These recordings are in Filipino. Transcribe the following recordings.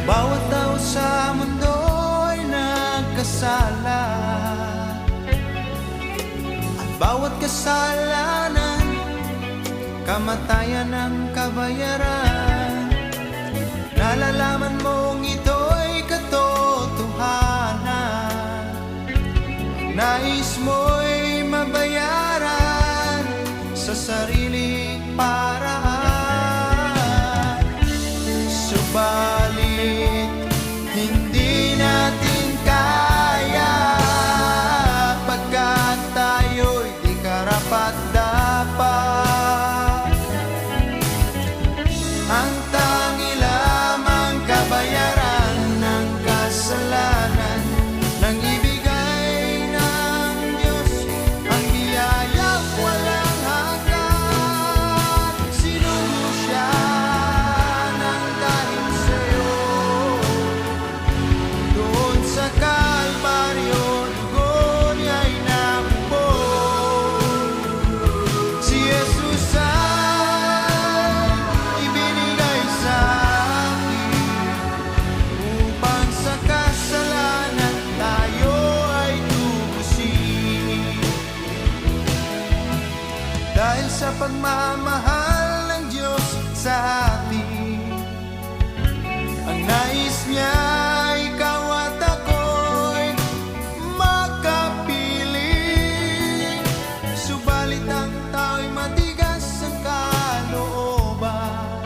Bawat tao sa mundo'y nagkasala, at bawat kasalanan kamatayan ang kabayaran. Nalalaman mong ito'y katotohanan, nais mo'y mabayaran sa sariling paraan. Subalit hindi natin kaya, pagkat tayo'y di karapat-dapat. Ang tangi lamang kabayaran ng kasalanan, nang ibigay ng Diyos ang biyayang walang hanggan. Sinugo siya nang dahil sa'yo, doon sa Kalbaryo dugo niya'y nabuhos. Si Jesus ay ibinigay sa akin upang sa kasalanan tayo ay tubusin. Dahil sa pagmamahal ng Diyos sa atin, ang nais niya ikaw at ako'y makapiling. Subalit ang tao'y matigas ang kalooban,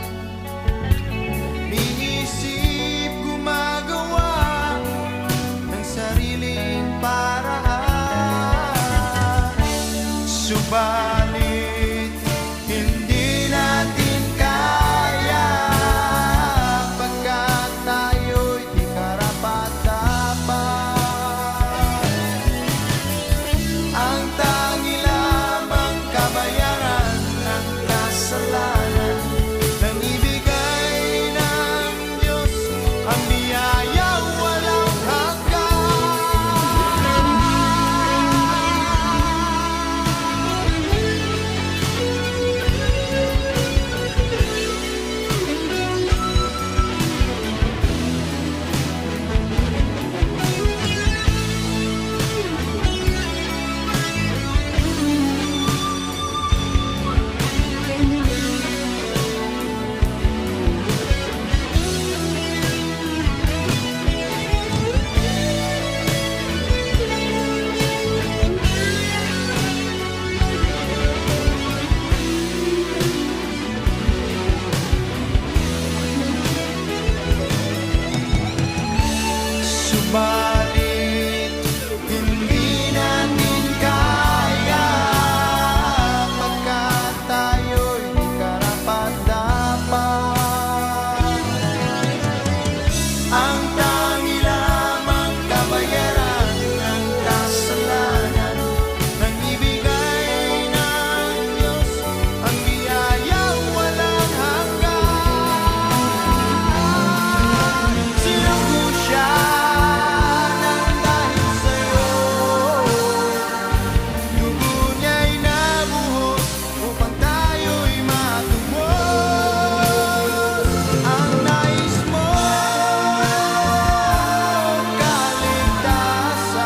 iniisip gumagawa ng sariling paraan. Subalit hindi natin kaya, pagkat tayo'y di karapat-dapat. Ang tangi lamang kabayaran ng kasalanan, nang ibigay ng Diyos ang biyayang walang hanggan. Subalit hindi natin kaya, pagkat tayo'y di karapat-dapat. Ang tangi lamang kabayaran ng kasalanan, nang ibigay ng Diyos ang biyayang walang hanggan. Sinugo siya nang dahil sa'yo, dugo niya'y nabuhos upang tayo'y matubos. Ang nais mo kaligtasan,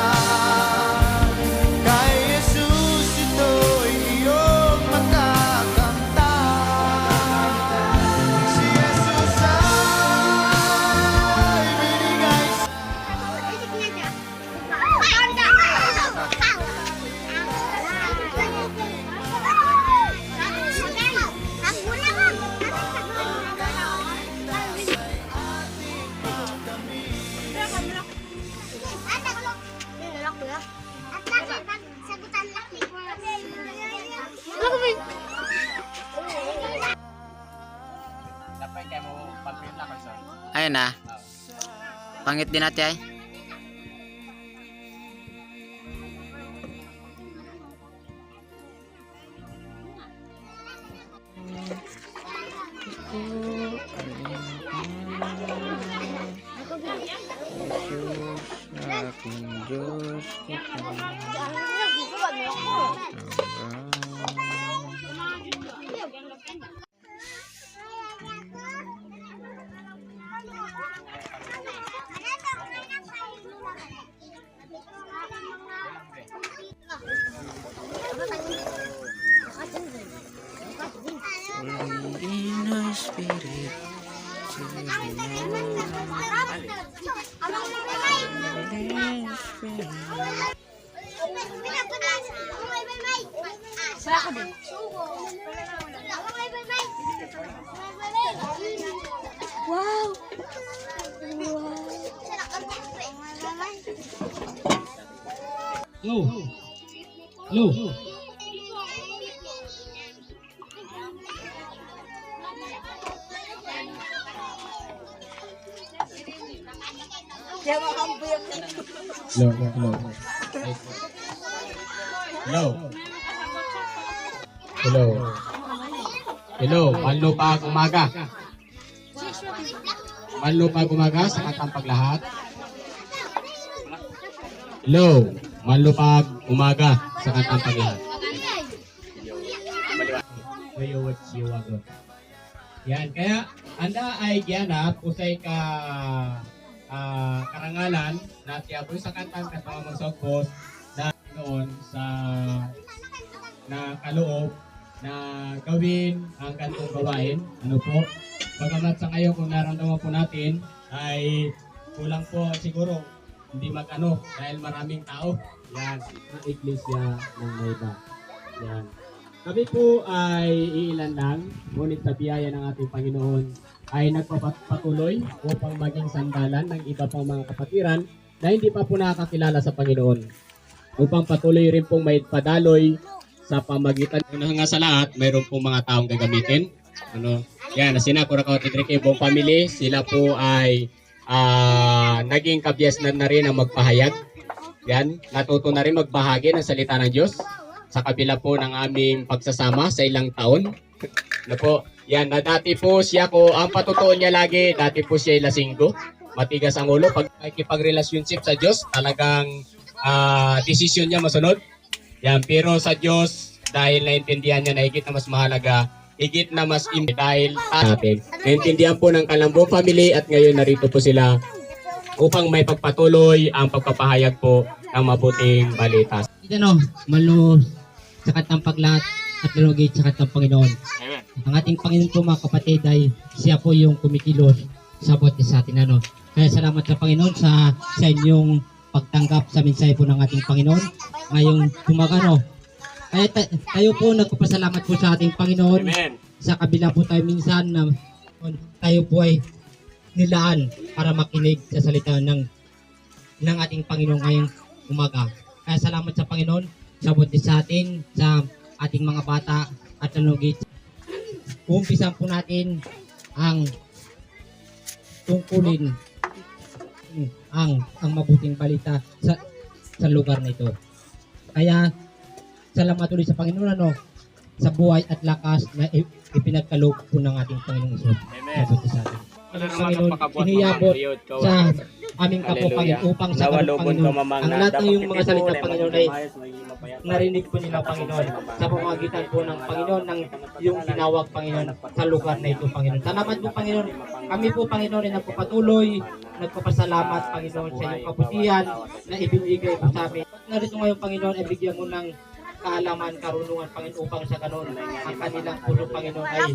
kay Jesus ito'y iyong makakamtan. Si Jesus ay binigay sa Dapat kayak mau pampir lah kan, Ayun na. Pangit din natin ay. Diyos, In our spirit, Wow! Hello. Hello. Hello. Hello. Hello. Hello. Hello. Manlupag umaga. Manlupag umaga sa katampag lahat. Hello. Manlupag umaga sa katampag lahat. Mayawat siwagon. Yan, kaya anda ay giyanap usay ka karangalan na tiyapoy sa kantang katawang magsogpos na noon sa na kaloob na gawin ang kantong gawain. Ano po? Pagamat sa ngayon kung naramdaman po natin ay kulang po siguro hindi magano dahil maraming tao. Yan, ang iglesia ng Mayba. Yan. Kami po ay iilan lang, ngunit sa biyaya ng ating Panginoon ay nagpapatuloy upang maging sandalan ng iba pang mga kapatiran na hindi pa po nakakilala sa Panginoon. Upang patuloy rin pong may padaloy sa pamagitan. Una nga sa lahat, mayroon pong mga taong gagamitin. Yan, sina Curacao Tidrique buong family, sila po ay naging kabyasnan na rin ang magpahayag. Yan, natuto na rin magbahagi ng salita ng Diyos sa kabila po ng aming pagsasama sa ilang taon. Ano po, yan, na dati po siya ko, ang patutuon niya lagi, dati po siya ay lasinggo. Matigas ang ulo, pag nakikipag-relationship sa Diyos, talagang desisyon niya masunod. Yan, pero sa Diyos, dahil naintindihan niya na higit na mas mahalaga, higit na mas dahil natin. Naintindihan po ng Kalambo family at ngayon narito po sila upang may pagpatuloy ang pagpapahayag po ng mabuting balita. Ito malo sa katampag lahat at lalugit sa katang Panginoon. Ang ating Panginoon po mga kapatid ay siya po yung kumikilos sa bawat isa sa atin. Kaya salamat sa Panginoon sa inyong pagtanggap sa mensahe po ng ating Panginoon. Ngayong tumagano. Kaya tayo po nagpapasalamat po sa ating Panginoon. Amen. Sa kabila po tayo minsan na tayo po ay nilaan para makinig sa salita ng ating Panginoon ngayong umaga. Kaya salamat sa Panginoon sa buti sa atin, sa ating mga bata at nanugit. Umpisan po natin ang tungkulin ang mabuting balita sa lugar na ito. Kaya salamat ulit sa Panginoon sa buhay at lakas na ipinagkaloob po ng ating Panginoong Isus. Amen. Mabuti sa atin. Panginoon, iniyabot sa aming kapupangin upang sa Panginoon, ang lahat ng yung mga salita Panginoon ay narinig po nila Panginoon sa pamamagitan po ng Panginoon ng yung ginawag Panginoon sa lugar na ito Panginoon. Salamat po Panginoon. Kami po Panginoon ay nagpapatuloy, nagpapasalamat Panginoon sa iyong kabutihan na ibinigay po sa amin. Narito ngayon Panginoon ay bigyan mo ng kaalaman, karunungan Panginoon upang sa ganon ang kanilang puso Panginoon ay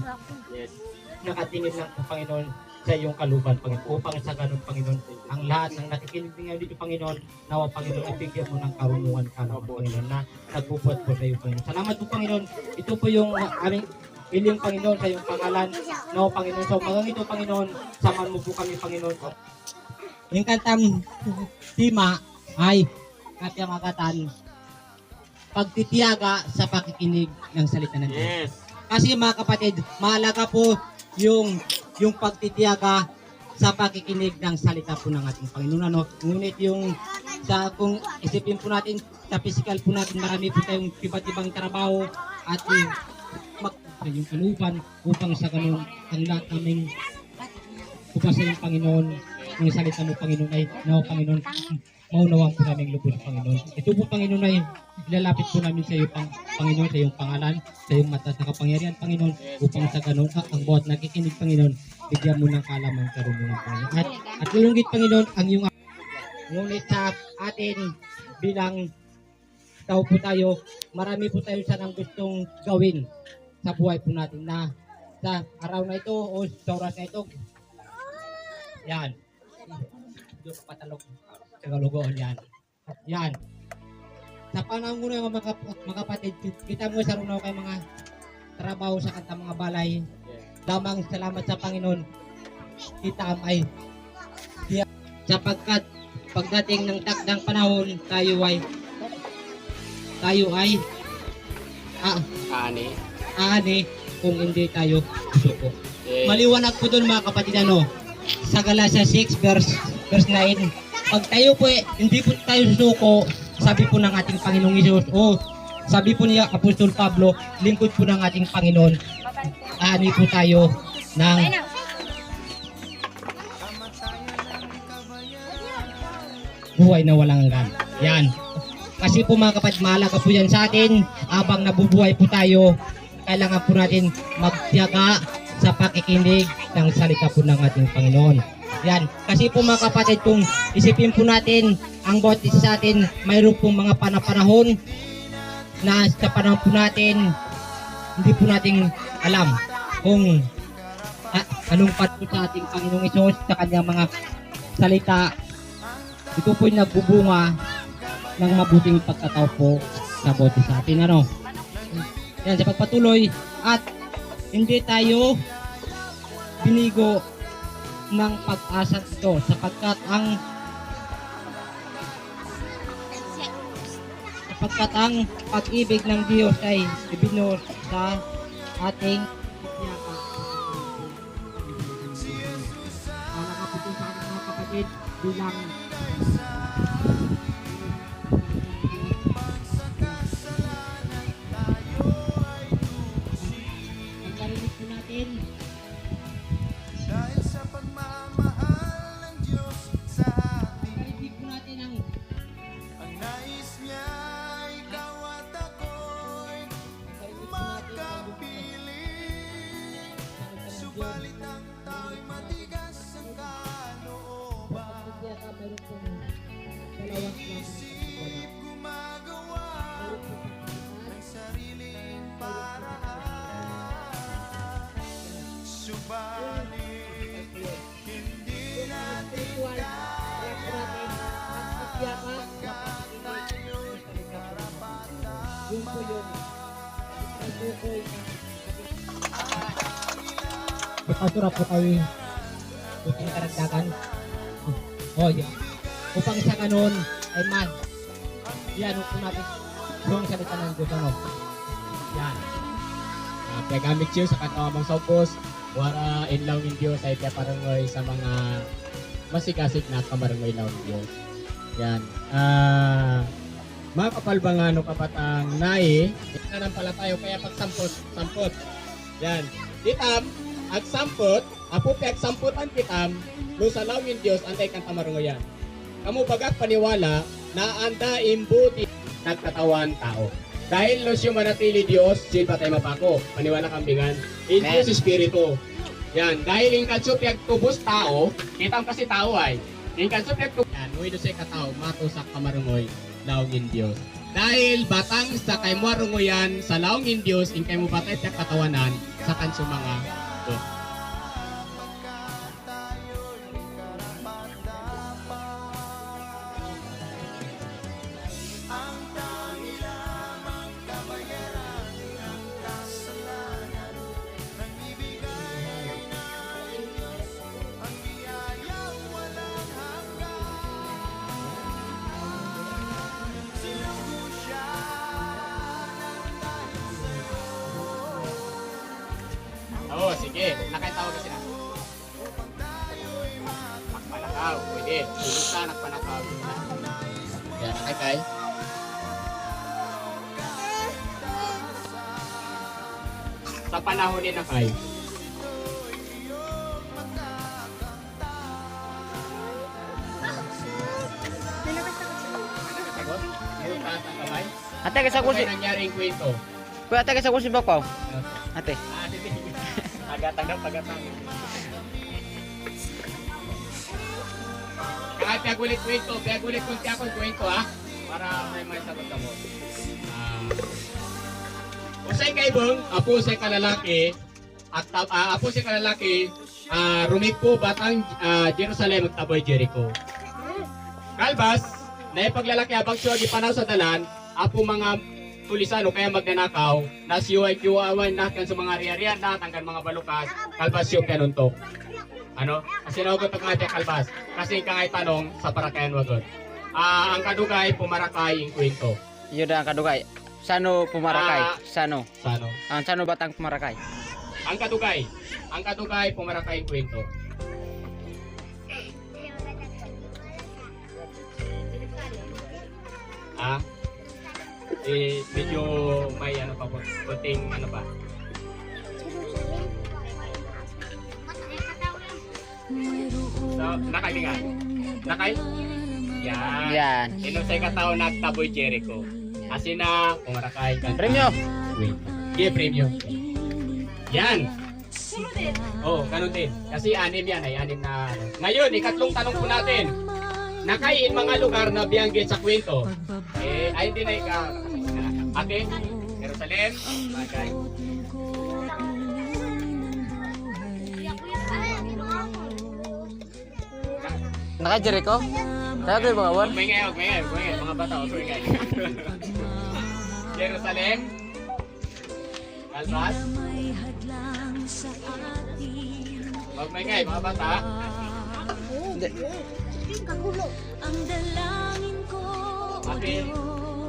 nakatingin lang po Panginoon sa iyong kaluban Panginoon upang sa ganon Panginoon ang lahat ng nakikinig ngayon dito Panginoon nawa Panginoon ibigyan mo ng karunungan kaalaman Panginoon na nagpupuot po sa iyo Panginoon. Salamat po Panginoon. Ito po yung aming iling Panginoon sa iyong pangalan nawa Panginoon. So magang ito Panginoon, saman mo po kami Panginoon. Yung kantang tema ay kapyamagatan pagtitiyaga sa pakikinig ng salita ng Diyos. Yes. Kasi mga kapatid, mahalaga po yung pagtitiyaga sa pakikinig ng salita po ng ating Panginoon. Ngunit yung kung isipin po natin sa physical po natin, marami po tayong iba't ibang trabaho at yung kalupan upang sa ganun ang lahat naming upang sa iyong Panginoon, ng salita mo Panginoon ay Panginoon, maunawang po namin lubos Panginoon. Ito po Panginoon ay ilalapit po namin sa iyo Panginoon, sa iyong pangalan, sa iyong mata sa kapangyarihan Panginoon, upang sa ganun ang bawat nakikinig Panginoon, bigyan mo ng kaalaman karunungan Panginoon. At lulunggit Panginoon ang iyong ngunit sa atin bilang tao po tayo, marami po tayo sanang gustong gawin sa buhay po natin na sa araw na ito o sa oras na ito. Yan. Doon ka patalok sa galugoon yan. Yan. Sa panahon ko na mga kapatid, kita mo sa runaw kay mga trabaho sa kanta mga balay. Damang salamat sa Panginoon. Kita ay sapagkat pagdating ng takdang panahon, tayo ay aani kung hindi tayo suko. Maliwanag po doon mga kapatid sa Galatia 6 verse 9. Pag tayo po hindi po tayo susuko, sabi po ng ating Panginoong Hesus, sabi po niya Apostol Pablo, lingkod po ng ating Panginoon, aani po tayo ng buhay na walang hanggan. Yan. Kasi po mga kapatid, mahalaga po yan sa atin. Habang nabubuhay po tayo, kailangan po natin magtiyaga sa pakikinig ng salita po ng ating Panginoon. Yan. Kasi po mga kapatid, kung isipin po natin, ang bawat isa sa atin, mayroon pong mga panahon na sa panahon po natin, hindi po natin alam kung anong pat po sa ating Panginoong Hesus sa kanyang mga salita. Ito po yung nagbubunga ng mabuting pagkatao po sa bawat isa sa atin. Yan, sa pagpatuloy at hindi tayo binigo ng pag-asa ito sapagkat ang pag-ibig ng Diyos ay ibinuhos sa ating yakap. Nakapito sa ating mga kapatid bilang ang karinig po natin Dahil sa pagmamahal ng Diyos sa atin, karinig po natin ang ang nais niya ikaw at ako'y karinig po natin ang makapiling. Subalit ang tao'y matigas ang kalooban. mayroon pong dalawang Isip gumagawa ng sariling paraan. Subalit hindi natin yun po yun. Ipasura po tayo puting karagdagan. Yan. Upang sa kanon ay man. Yan, po natin yung salita ng Diyos. Yan. Kaya gamit siyo sa katawamang saupos, wara inlaw ng Diyos ay kaya parangoy sa mga masikasik na kamarangoy law ng Diyos. Yan. Mga kapalbangano kapatang nai, ito pala tayo kaya pagsampot. Yan. Kitam, agsampot, apupi agsamputan kitam, no sa law ng Diyos, antay kang kamarangoyan. Kamu bagak paniwala na anda imbuti nagkatawan tao. Dahil los yung manatili Diyos, sin patay mapako. Paniwala kambingan. In Diyos Espiritu. Yan. Dahil yung kalsup tubos tao, kitang kasi tao ay. Yung kalsup tubos. Yan. Uy do say katao, mato sa kamarungoy, laongin Diyos. Dahil batang sa kay marungoyan sa laongin Diyos, in kay mo batay sa katawanan sa kanso mga Diyos. Oo, sige. Nakatawag ka sila. Nakpanakaw. Pwede. Isa, nakpanakaw. Yan, nakakay. Sa panahon ni Nakay. Ate, kasa ko si... Ano nangyaring kwento? Kuya, ate, kasa ko si Bapaw. Ate. Sige. Pagatang na pagatang. Kahit piagulit kwento kung siya akong kwento ha. para may sagot ka mo. Usay kay Bong, apo usay kalalaki, at apo usay kalalaki, rumiko batang Jerusalem at taboy Jericho. Kalbas, na paglalaki abang siya gipanaw sa dalan, apo mga tulisano kaya magnanakaw, na siway kiwawan nakan sa mga riyan na tanggan mga balukas, kalbas yung kanuntok. Ano? Kasi nawagot ang mga kalbas. Kasi kangay tanong sa parakayan wagot. Ang kadugay pumarakay yung kwento. Yun ang kadugay. Sano pumarakay? Sano? Sano? Ang sano batang pumarakay? Ang kadugay pumarakay yung kwento. Medyo may ano pa po, kunting ano pa. So, nakalingan. Nakay? Yan. Yan. Inusay katao nagtaboy Jericho. Kasi na, pumarakay ka. Premyo. Wait. Yeah, premyo. Yan. Oh, ganun din. Kasi anim yan ay anim na. Ngayon, ikatlong tanong po natin. Nakain mga lugar na biyanggit sa kwento. Ay hindi na ikaw. Ate, Jerusalem. Okay. Naka Jericho? Tayo kayo mga wan? Huwag may ngay. Mga bata, huwag may ngay. Jerusalem. Kalbas. Huwag may ngay, mga bata. Ate.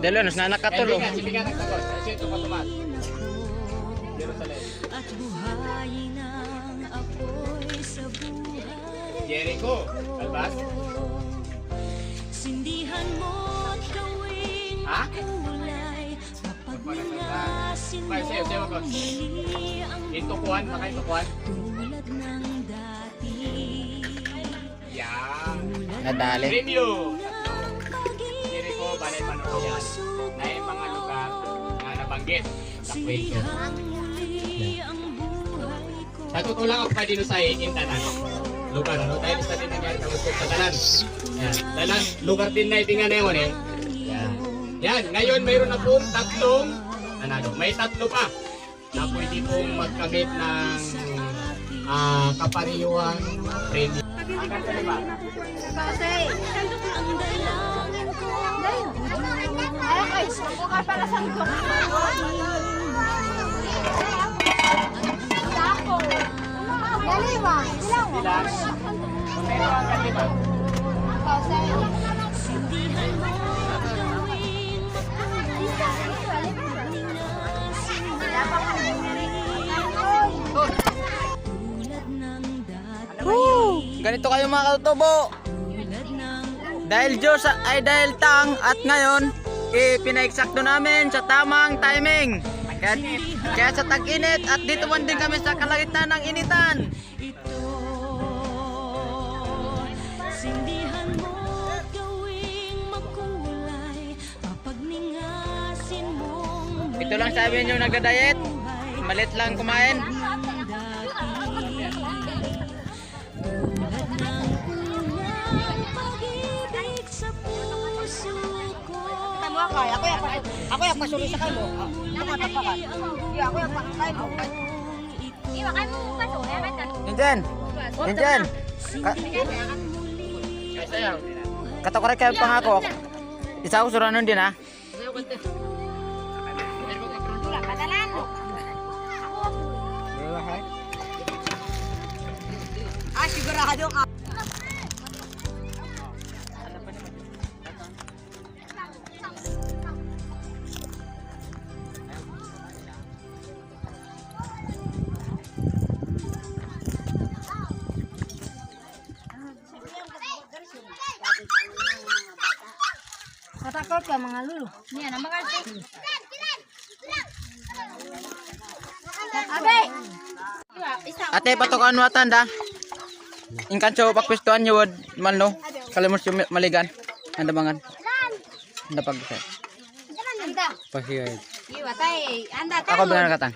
Dalo, nas nanak ka tulo. Siligan nagsagot. Kasi ito matumat. Jerusalem. Jericho. Kalbas. Ha? Sayo ko. Intukuan, makaintukuan. Yan. Nadali. Preview. Jericho, balay Manolo yan. Na yung mga lugar na nabanggit sa kwento. Sa totoo lang ako pa din sa Intanan. Lugar, ano? Dahil isa din nangyari sa Dalan. Yan. Dalan, lugar din na itingan na yun eh. Yan. Yan. Ngayon, mayroon na pong tatlong nanalo. May tatlo pa na pwede pong magkamit ng kapariyuang premium. Ang kanta ba? Bilang. Pero ang kanta ba? Ganito kayo mga katutubo. Dahil Diyos ay dahil tang at ngayon ipinaeksakto namin sa tamang timing. Kaya sa tag-init at dito man din kami sa kalagitnaan ng initan. Ito lang sabi nyo nagda-diet. Malit lang kumain. Ako yung pasuli sa kayo. Ako tapakan. Ako yung pakain mo. Iwa kayo mo pasuli. Injen. Injen. Katakorek kayo pangako. Isa ko suranon din ha. Padalan. Sigurado ka. Matakot ka mga lulu. Yan ang mga Abe! Ate patokan watan da. Ingkan so pakpistuan nyo wad malno. Kalimos yung maligan. Anda mangan. Anda pagkasay. Anda. Pasiyay. Iwa tay. Anda tay. Ako bilang katang.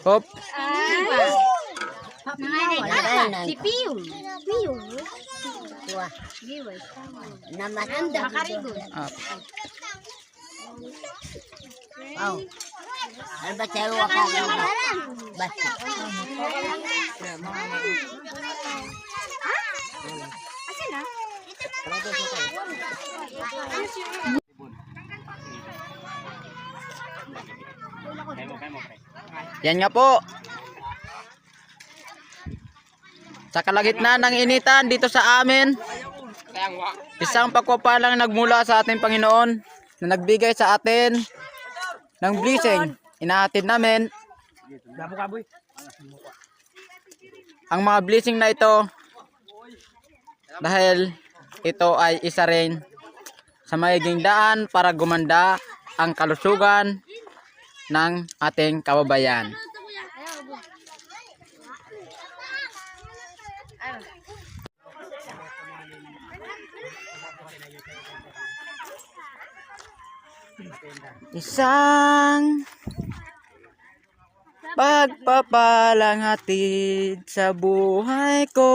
Hop. Si Piu. Wah. Nama anda makarigo. Ah, Wow. Ano ba tayo ka? Basta. yan nga po. Sa kalagitnaan ng initan dito sa amin, isang pagpapalang nagmula sa ating Panginoon na nagbigay sa atin ng blessing. Inahatid namin ang mga blessing na ito dahil ito ay isa rin sa magiging daan para gumanda ang kalusugan ng ating kababayan. Isang pagpapalang hatid sa buhay ko.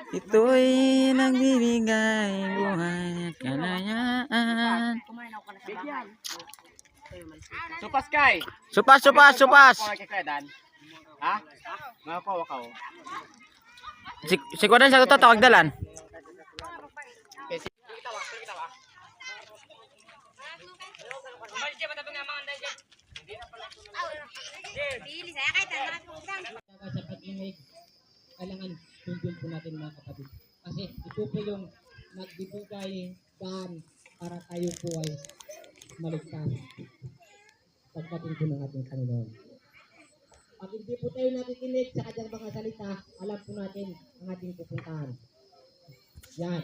Ito'y nagbibigay buhay at kalayaan. Supas kay. Supas, supas, supas. Ha? Mga kawakaw. Si Kudan sa ito tawag dalan. Sa pag-inig, kailangan sundin po natin mga kapatid. Kasi ito po yung nagbibigay daan para tayo po ay maligtas. Pagdating po ng ating Panginoon. Pag hindi po tayo nakikinig sa kanyang mga salita, alam po natin ang ating pupuntahan. Yan.